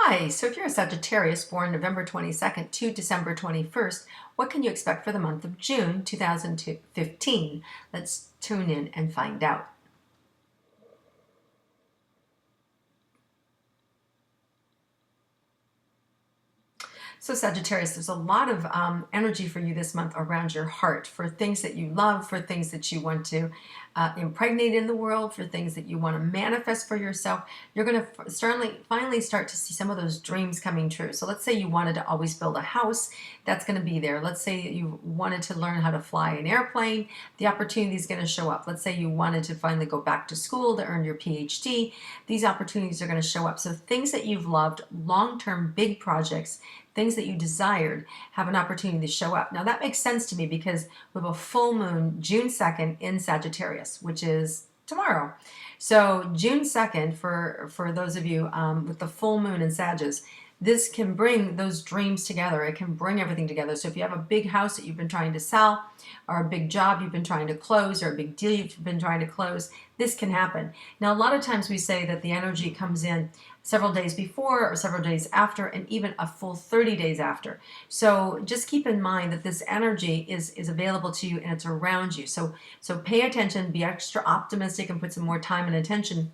Hi, so if you're a Sagittarius born November 22nd to December 21st, what can you expect for the month of June 2015? Let's tune in and find out. So Sagittarius, there's a lot of energy for you this month around your heart for things that you love, for things that you want to impregnate in the world, for things that you want to manifest for yourself. You're going to finally start to see some of those dreams coming true. So let's say you wanted to always build a house, that's going to be there. Let's say you wanted to learn how to fly an airplane, the opportunity is going to show up. Let's say you wanted to finally go back to school to earn your PhD, these opportunities are going to show up. So things that you've loved, long-term big projects, things that you desired have an opportunity to show up. Now that makes sense to me because we have a full moon June 2nd in Sagittarius, which is tomorrow. So June 2nd, for those of you with the full moon in Sagittarius, this can bring those dreams together. It can bring everything together. So if you have a big house that you've been trying to sell, or a big job you've been trying to close, or a big deal you've been trying to close, this can happen. Now, a lot of times we say that the energy comes in several days before or several days after, and even a full 30 days after. So just keep in mind that this energy is available to you and it's around you. So pay attention, be extra optimistic, and put some more time and attention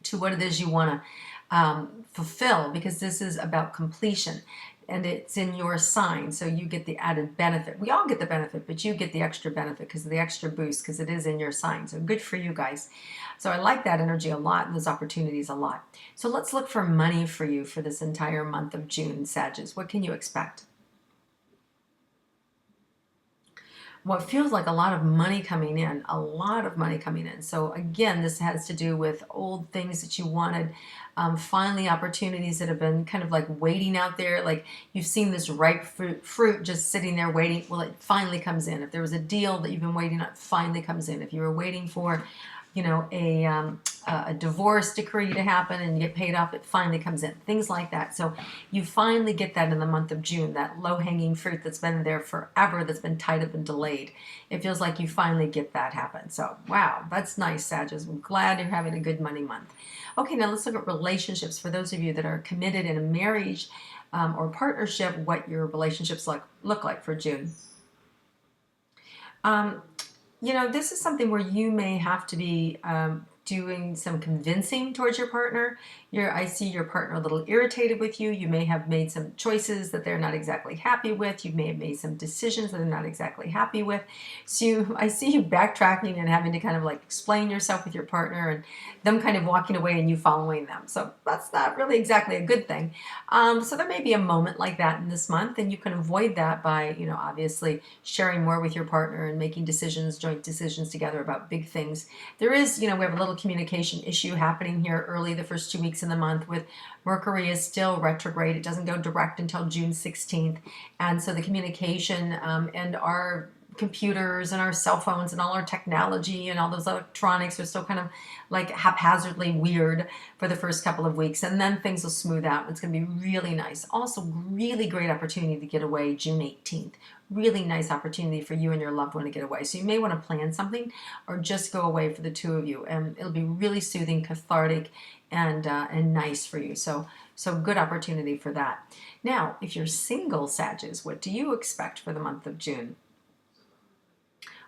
to what it is you want to fulfill, because this is about completion and it's in your sign, so you get the added benefit. We all get the benefit, but you get the extra benefit because of the extra boost, because it is in your sign. So good for you guys. So I like that energy a lot and those opportunities a lot. So let's look for money for you for this entire month of June, Sagittarius. What can you expect? What feels like a lot of money coming in, a lot of money coming in. So again, this has to do with old things that you wanted, finally opportunities that have been kind of like waiting out there, like you've seen this ripe fruit just sitting there waiting. Well, it finally comes in. If there was a deal that you've been waiting on, it finally comes in. If you were waiting for, you know, a divorce decree to happen and you get paid off, it finally comes in. Things like that. So you finally get that in the month of June, that low-hanging fruit that's been there forever, that's been tied up and delayed. It feels like you finally get that happen. So wow, that's nice, Sagittarius. I'm glad you're having a good money month. Okay, now let's look at relationships. For those of you that are committed in a marriage or partnership, what your relationships look like for June. You know, this is something where you may have to be doing some convincing towards your partner. I see your partner a little irritated with you. You may have made some choices that they're not exactly happy with. You may have made some decisions that they're not exactly happy with. So I see you backtracking and having to kind of like explain yourself with your partner and them kind of walking away and you following them. So that's not really exactly a good thing. So there may be a moment like that in this month, and you can avoid that by, you know, obviously sharing more with your partner and making decisions, joint decisions together about big things. There is, you know, we have a little communication issue happening here early the first 2 weeks in the month with Mercury is still retrograde. It doesn't go direct until June 16th. And so the communication and our computers and our cell phones and all our technology and all those electronics are still kind of like haphazardly weird for the first couple of weeks, and then things will smooth out. It's going to be really nice. Also, really great opportunity to get away June 18th. Really nice opportunity for you and your loved one to get away. So you may want to plan something or just go away for the two of you, and it'll be really soothing, cathartic, and nice for you. So good opportunity for that. Now, if you're single, Sagittarius, what do you expect for the month of June?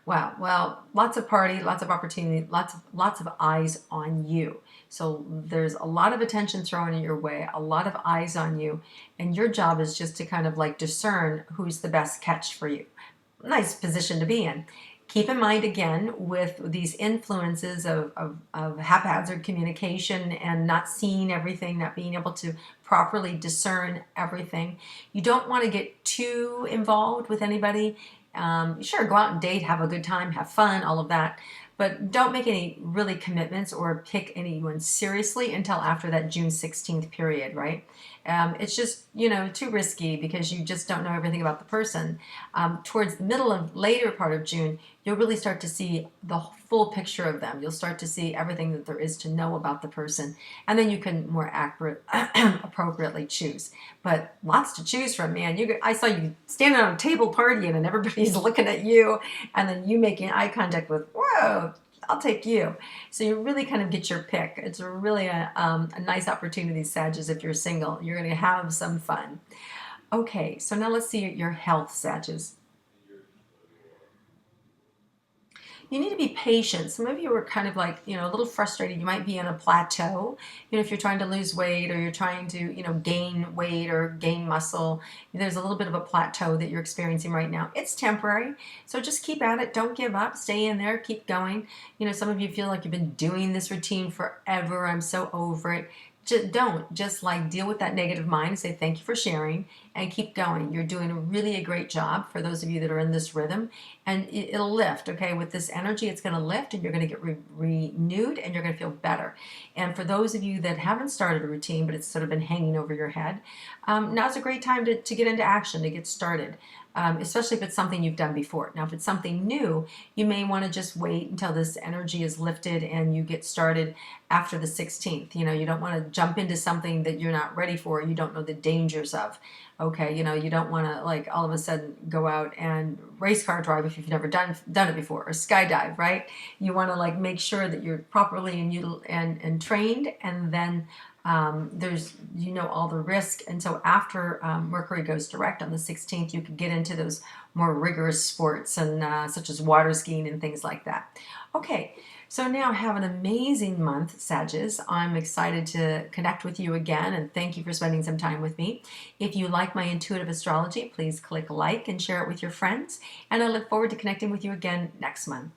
Wow. Well, lots of party, lots of opportunity, lots of eyes on you. So there's a lot of attention thrown in your way, a lot of eyes on you, and your job is just to kind of like discern who's the best catch for you. Nice position to be in. Keep in mind again with these influences of haphazard communication and not seeing everything, not being able to properly discern everything. You don't want to get too involved with anybody. Sure, go out and date, have a good time, have fun, all of that. But don't make any really commitments or pick anyone seriously until after that June 16th period, right? It's just, you know, too risky because you just don't know everything about the person. Towards the middle of later part of June, you'll really start to see the full picture of them. You'll start to see everything that there is to know about the person, and then you can more appropriately choose. But lots to choose from, man. I saw you standing on a table partying and everybody's looking at you, and then you making eye contact with, whoa, I'll take you. So you really kind of get your pick. It's really a nice opportunity, Sagittarius, if you're single. You're going to have some fun. Okay, so now let's see your health, Sagittarius. You need to be patient. Some of you are kind of like, a little frustrated. You might be on a plateau. If you're trying to lose weight or you're trying to, gain weight or gain muscle, there's a little bit of a plateau that you're experiencing right now. It's temporary. So just keep at it. Don't give up. Stay in there. Keep going. Some of you feel like you've been doing this routine forever. I'm so over it. Just like deal with that negative mind, say thank you for sharing, and keep going. You're doing really a great job for those of you that are in this rhythm, and it'll lift. Okay, with this energy, it's going to lift, and you're going to get renewed, and you're going to feel better. And for those of you that haven't started a routine, but it's sort of been hanging over your head, now's a great time to get into action, to get started. Especially if it's something you've done before. Now, if it's something new, you may want to just wait until this energy is lifted and you get started after the 16th. You don't want to jump into something that you're not ready for, you don't know the dangers of. Okay, you don't want to like all of a sudden go out and race car drive if you've never done it before, or skydive, right? You want to like make sure that you're properly and trained, and then there's all the risk. And so after Mercury goes direct on the 16th, you could get into those more rigorous sports and such as water skiing and things like that. Okay, so now have an amazing month, Sagittarius. I'm excited to connect with you again, and thank you for spending some time with me. If you like my intuitive astrology, please click like and share it with your friends, and I look forward to connecting with you again next month.